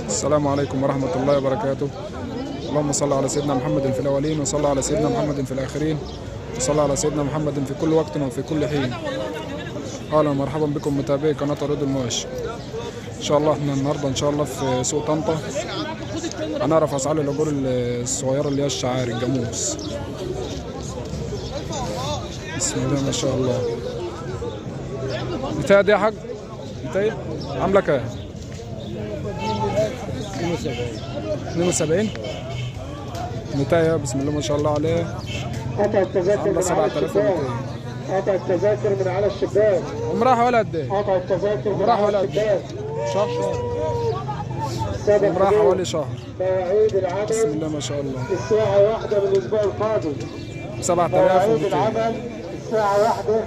السلام عليكم ورحمة الله وبركاته. اللهم صل على سيدنا محمد في الأولين، وصل على سيدنا محمد في الآخرين، وصل على سيدنا محمد في كل وقت وفي كل حين. أهلا ومرحبا بكم متابعي قناة رياض المواشي. إن شاء الله احنا النهارده إن شاء الله في سوق طنطا هنعرف أسعار العجول الصغيرة اللي هي الشعار الجاموس. بسم الله ما شاء الله. النتاية دي يا حاج؟ النتاية عاملة كام؟ 72. النتاية بسم الله ما شاء الله عليها قطع التذاكر من على الشباك. قطع التذاكر من على الشباك. عمرها حوالي قد ايه؟ قطع التذاكر من على الشباك. شهر. عمرها حوالي شهر. مواعيد العمل بسم الله ما شاء الله. الساعة 1 من الأسبوع القادم. 7200. مواعيد العمل الساعة 1 من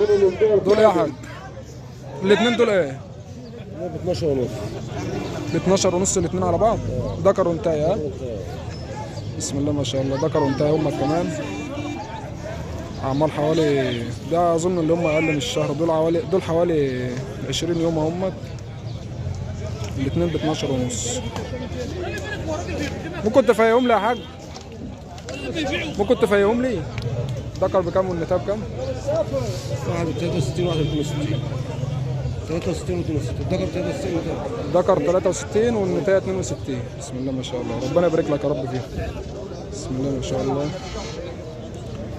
الأسبوع القادم. دول يا حاج الاثنين دول ايه؟ ب 12 ونص. ب 12 ونص الاثنين على بعض؟ ذكر وانتهى. ها؟ بسم الله ما شاء الله. ذكر وانتهى هم كمان. اعمال حوالي ده اظن اللي هم اقل من الشهر. دول حوالي 20 يوم هم. الاثنين ب 12 ونص. ممكن تفهمهم لي يا حاج؟ ممكن تفهمهم لي؟ ذكر بكام والنتاية بكام؟ واحد ب 63 واحد ب 62. 63 و 62. الذكر 63 ذكر 63 والنتاية 62. بسم الله ما شاء الله. ربنا يبارك لك يا رب فيهم. بسم الله ما شاء الله.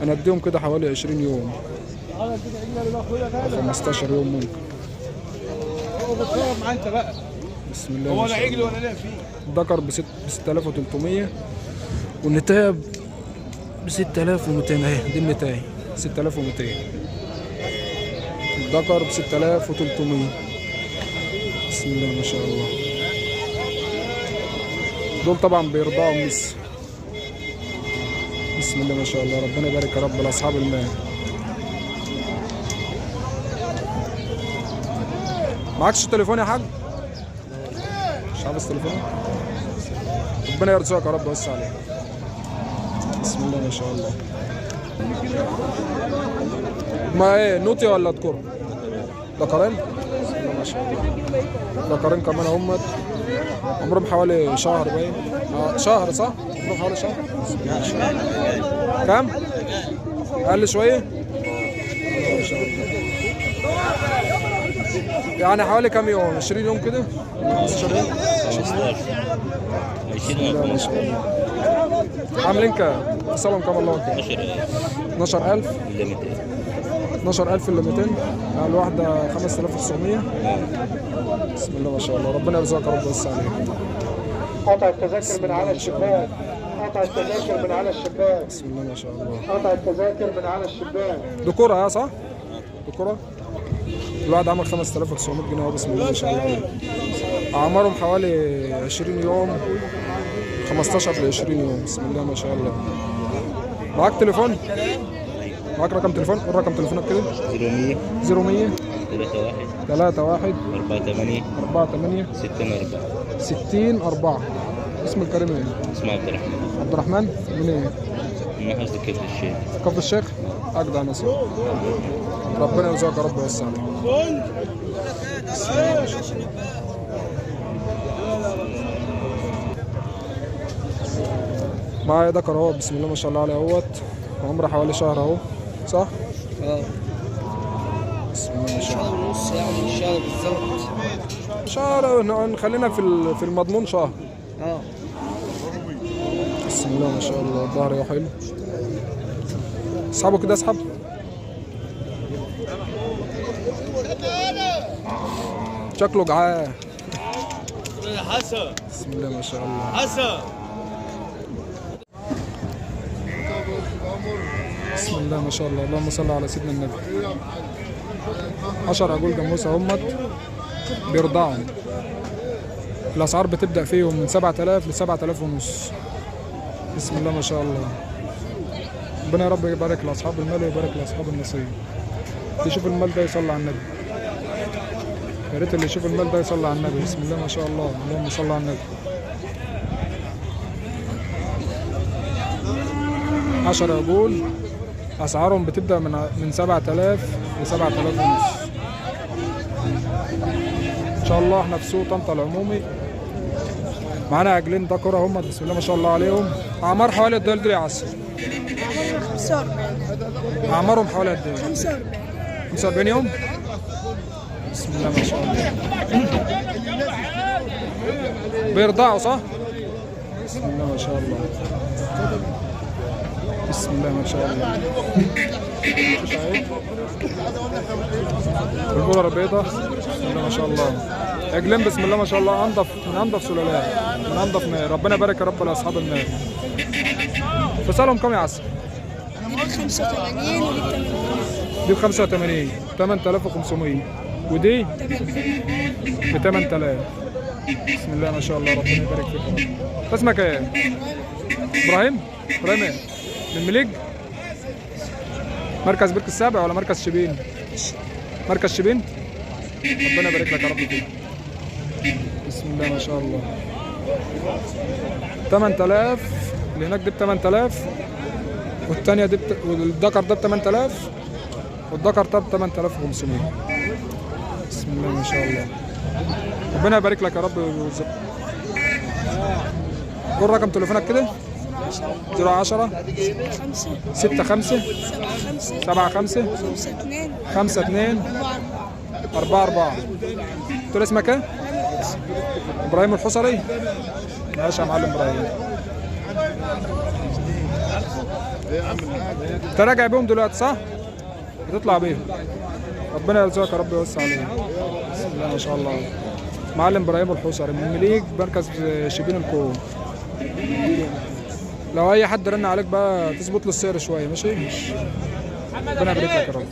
انا اديهم كده حوالي 20 يوم 15 يوم ممكن. بتصور معاه انت بقى. بسم الله هو ما لا شاء عجل الله. ولا لا فيه. الذكر ب 6300 والنتاية ب 6200 اهي. دي النتاية 6200. الذكر ب 6300. بسم الله ما شاء الله. دول طبعا بيرضعوا لسه. بسم الله ما شاء الله. ربنا يبارك يا رب لاصحاب المال. معكش تليفون يا حاج؟ مش عاوز تليفون؟ ربنا يرزقك يا رب ويوسع عليك. بسم الله ما شاء الله. ما ايه نوتي ولا تكر؟ ذكرين؟ بسم الله ما شاء الله. ذكرين كمان هم. عمرهم حوالي شهر باين. شهر صح؟ عمرهم حوالي شهر. كام؟ أقل شوية؟ ما شاء الله. يعني حوالي كام يوم؟ 20 يوم كده؟ 15 يوم؟ 20 ما شاء الله. عاملين كام؟ وصلهم كام الله كام؟ 12000 إلا 200. 12000 إلا 200. يعني الواحدة 5900. بسم الله ما شاء الله. ربنا يرزقك يا رب ويوسع عليك. قطع التذاكر من على الشباك. قطع التذاكر من على الشباك. بسم الله ما شاء الله. قطع التذاكر من على الشباك. دكورة ها صح؟ دكورة؟ الواحد عمل 5900 جنيه. بسم الله ما شاء الله. أعمارهم حوالي 20 يوم 15 ل 20 يوم. بسم الله ما شاء الله. معاك تليفون؟ معاك رقم تليفون؟ قول رقم تليفونك كده. 0100 0100 31 48 48 60 4. اسم الكريم ايه؟ اسمه عبد الرحمن. عبد الرحمن من ايه؟ من محافظة كفر الشيخ. كفر الشيخ؟ أجدع نصيب. ربنا يرزقك يا رب ويوسع عليك. بسم الله ما شاء الله. معايا ذكر اهو. بسم الله ما شاء الله عليه اهوت. عمره حوالي شهر اهو صح؟ بسم الله ما شاء الله. شهر ونص يعني شهر بالظبط. شهر خلينا في المضمون شهر. اه. بسم الله ما شاء الله. الظهر حلو. اسحبه كده اسحب. شكله جعان. حسن. بسم الله ما شاء الله. حسن. بسم الله ما شاء الله. اللهم صل على سيدنا النبي. 10 عجول جاموسه همت بيرضعوا. الاسعار بتبدا فيهم من 7000 ل 7000 ونص. بسم الله ما شاء الله. ربنا يا رب يبارك لاصحاب المال ويبارك لاصحاب النصيب. اللي يشوف المال ده يصلي على النبي. يا ريت اللي يشوف المال ده يصلي على النبي. بسم الله ما شاء الله. اللهم صل على النبي. 10 عجول اسعارهم بتبدا من 7000 ل 7000 ونص. ان شاء الله احنا في سوق طنطا العمومي. معانا عجلين ذكر هم بسم الله ما شاء الله عليهم. اعمار حوالي قد ايه دول يا عسل؟ 45. اعمارهم حوالي قد ايه؟ 45. 45 يوم. بسم الله ما شاء الله. بيرضعوا صح؟ بسم الله ما شاء الله. بسم الله ما شاء الله. البقرة البيضاء بسم الله ما شاء الله. عجلين بسم الله ما شاء الله انضف من انضف سلالات من انضف مال. ربنا يبارك يا رب لاصحاب المال. فصلهم كم يا عسل؟ دي ب 85 ودي دي ب 85 8500 ودي ب 8000. بسم الله ما شاء الله ربنا يبارك فيك يا رب. اسمك ايه؟ ابراهيم؟ ابراهيم ايه؟ من مليج؟ مركز برك السابع ولا مركز شبين؟ مركز شبين؟ ربنا يبارك لك يا رب فيك. بسم الله ما شاء الله. 8000 اللي هناك دي ب 8000 والثانية دي والذكر ده ب 8000 والذكر ده ب 8500. بسم الله ما شاء الله. ربنا يبارك لك يا رب ويرزقك. قول رقم تليفونك كده. 010 65 75 52 44. قلت له اسمك ايه؟ ابراهيم الحصري. ماشي يا معلم ابراهيم. انت راجع بيهم دلوقتي صح؟ بتطلع بيهم. ربنا يرزقك يا رب ويوسع عليك. بسم الله ما شاء الله. معلم ابراهيم الحصري من مليج مركز شبين الكون. لو اي حد رن عليك بقى تظبط له السعر شويه ماشي؟ ربنا يبارك لك يا رب.